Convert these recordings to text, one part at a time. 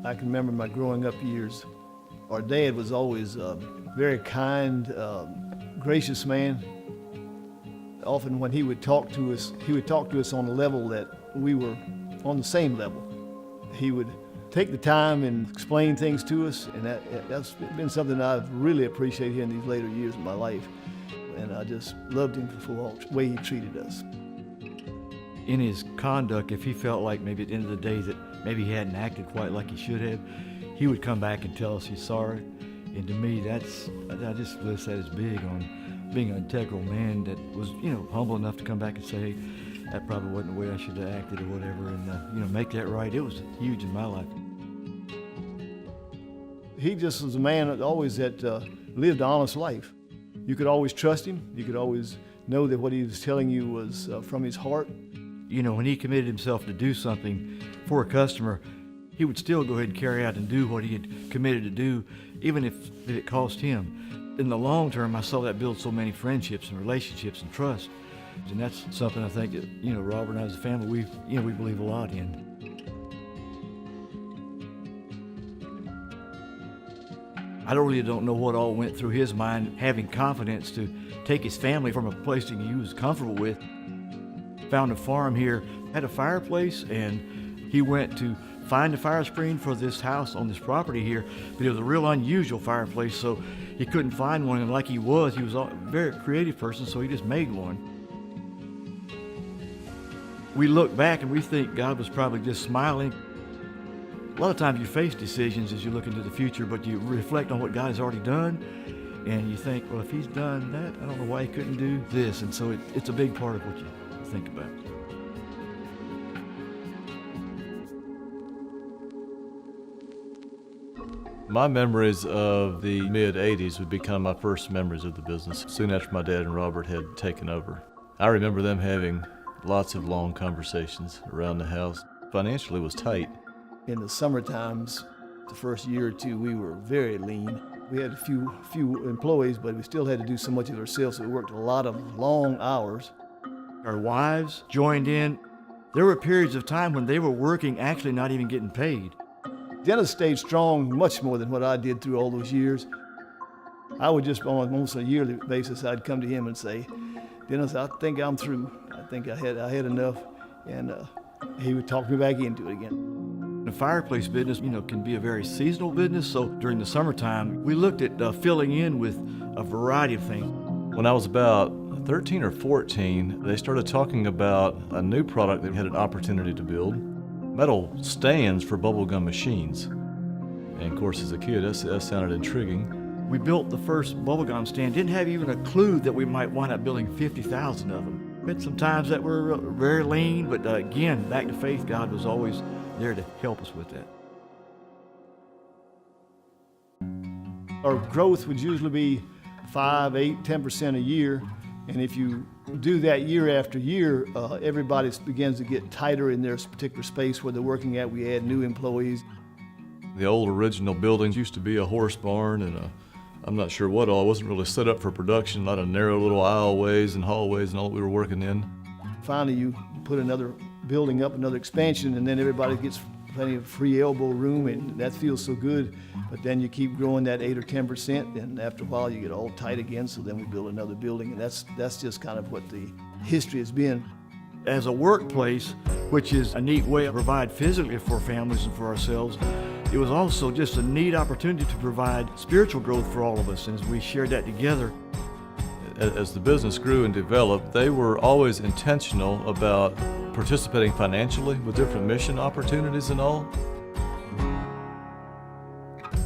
I can remember my growing up years. Our dad was always a very kind, gracious man. Often when he would talk to us on a level that we were on the same level. He would take the time and explain things to us, and that's been something I've really appreciated here in these later years of my life. And I just loved him for the way he treated us. In his conduct, if he felt like maybe at the end of the day that maybe he hadn't acted quite like he should have, he would come back and tell us he's sorry. And to me, I just list that as big on being an integral man that was, humble enough to come back and say, hey, that probably wasn't the way I should have acted or whatever, and make that right. It was huge in my life. He just was a man that lived an honest life. You could always trust him. You could always know that what he was telling you was from his heart. When he committed himself to do something for a customer, he would still go ahead and carry out and do what he had committed to do, even if it cost him. In the long term, I saw that build so many friendships and relationships and trust. And that's something I think that, Robert and I as a family, we believe a lot in. I really don't know what all went through his mind, having confidence to take his family from a place that he was comfortable with. Found a farm here, had a fireplace, and he went to find a fire screen for this house on this property here, but it was a real unusual fireplace, so he couldn't find one, and like he was a very creative person, so he just made one. We look back and we think God was probably just smiling. A lot of times you face decisions as you look into the future, but you reflect on what God has already done, and you think, well, if he's done that, I don't know why he couldn't do this, and so it's a big part of what you think about. My memories of the mid-'80s would become my first memories of the business, soon after my dad and Robert had taken over. I remember them having lots of long conversations around the house. Financially, it was tight. In the summer times, the first year or two, we were very lean. We had a few employees, but we still had to do so much of it ourselves, so we worked a lot of long hours. Our wives joined in. There were periods of time when they were working, actually not even getting paid. Dennis stayed strong much more than what I did through all those years. I would just, on almost a yearly basis, I'd come to him and say, Dennis, I think I'm through. I think I had enough, and he would talk me back into it again. The fireplace business, can be a very seasonal business, so during the summertime, we looked at filling in with a variety of things. When I was about 13 or 14, they started talking about a new product they had an opportunity to build, metal stands for bubblegum machines. And of course, as a kid, that sounded intriguing. We built the first bubblegum stand, didn't have even a clue that we might wind up building 50,000 of them. But sometimes that were very lean, but again, back to faith, God was always there to help us with that. Our growth would usually be 5, 8, 10% a year. And if you do that year after year, everybody begins to get tighter in their particular space where they're working at. We add new employees. The old original buildings used to be a horse barn and I'm not sure what all. It wasn't really set up for production, a lot of narrow little aisleways and hallways and all that we were working in. Finally, you put another building up, another expansion, and then everybody gets plenty of free elbow room, and that feels so good. But then you keep growing that 8 or 10%, and after a while you get all tight again, so then we build another building, and that's just kind of what the history has been. As a workplace, which is a neat way to provide physically for families and for ourselves, it was also just a neat opportunity to provide spiritual growth for all of us, and as we shared that together. As the business grew and developed, they were always intentional about participating financially with different mission opportunities and all.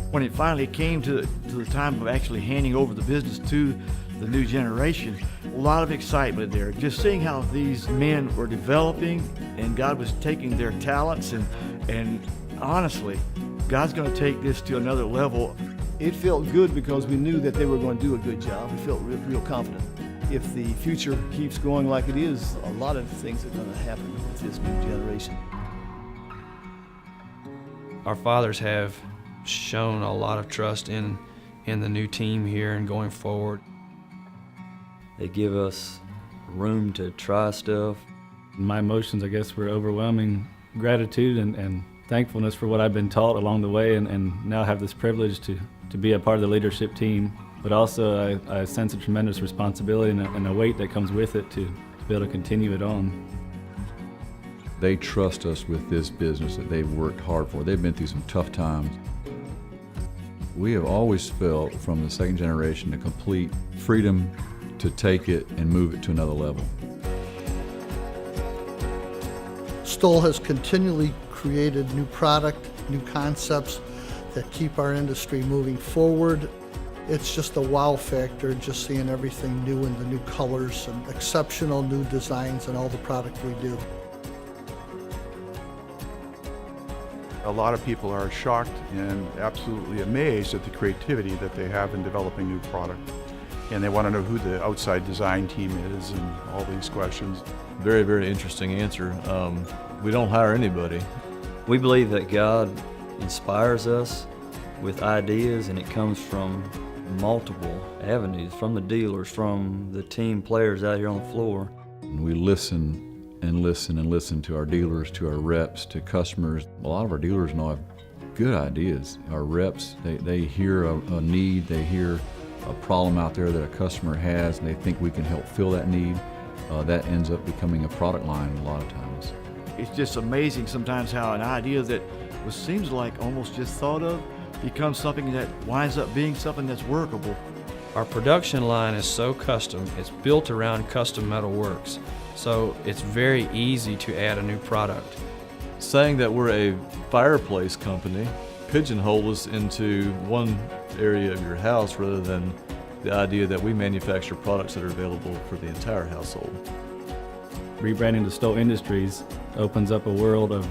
When it finally came to the time of actually handing over the business to the new generation. A lot of excitement there. Just seeing how these men were developing and God was taking their talents and honestly, God's going to take this to another level. It felt good because we knew that they were going to do a good job. We felt real confident. If the future keeps going like it is, a lot of things are going to happen with this new generation. Our fathers have shown a lot of trust in the new team here and going forward. They give us room to try stuff. My emotions, I guess, were overwhelming gratitude and thankfulness for what I've been taught along the way, and now have this privilege to be a part of the leadership team. But also I sense a tremendous responsibility and a weight that comes with it to be able to continue it on. They trust us with this business that they've worked hard for. They've been through some tough times. We have always felt from the second generation the complete freedom to take it and move it to another level. Stoll has continually created new product, new concepts that keep our industry moving forward. It's just a wow factor just seeing everything new and the new colors and exceptional new designs and all the product we do. A lot of people are shocked and absolutely amazed at the creativity that they have in developing new product. And they want to know who the outside design team is and all these questions. Very, very interesting answer. We don't hire anybody. We believe that God inspires us with ideas, and it comes from multiple avenues, from the dealers, from the team players out here on the floor. And we listen and listen and listen to our dealers, to our reps, to customers. A lot of our dealers now have good ideas. Our reps, they hear a need, they hear a problem out there that a customer has, and they think we can help fill that need. That ends up becoming a product line a lot of times. It's just amazing sometimes how an idea that seems like almost just thought of becomes something that winds up being something that's workable. Our production line is so custom, it's built around custom metal works. So it's very easy to add a new product. Saying that we're a fireplace company pigeonhole us into one area of your house rather than the idea that we manufacture products that are available for the entire household. Rebranding to Stoll Industries opens up a world of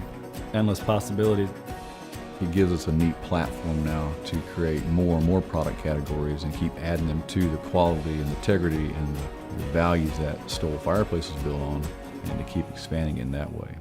endless possibilities. It gives us a neat platform now to create more and more product categories and keep adding them to the quality and integrity and the values that Stoll Fireplace is built on, and to keep expanding in that way.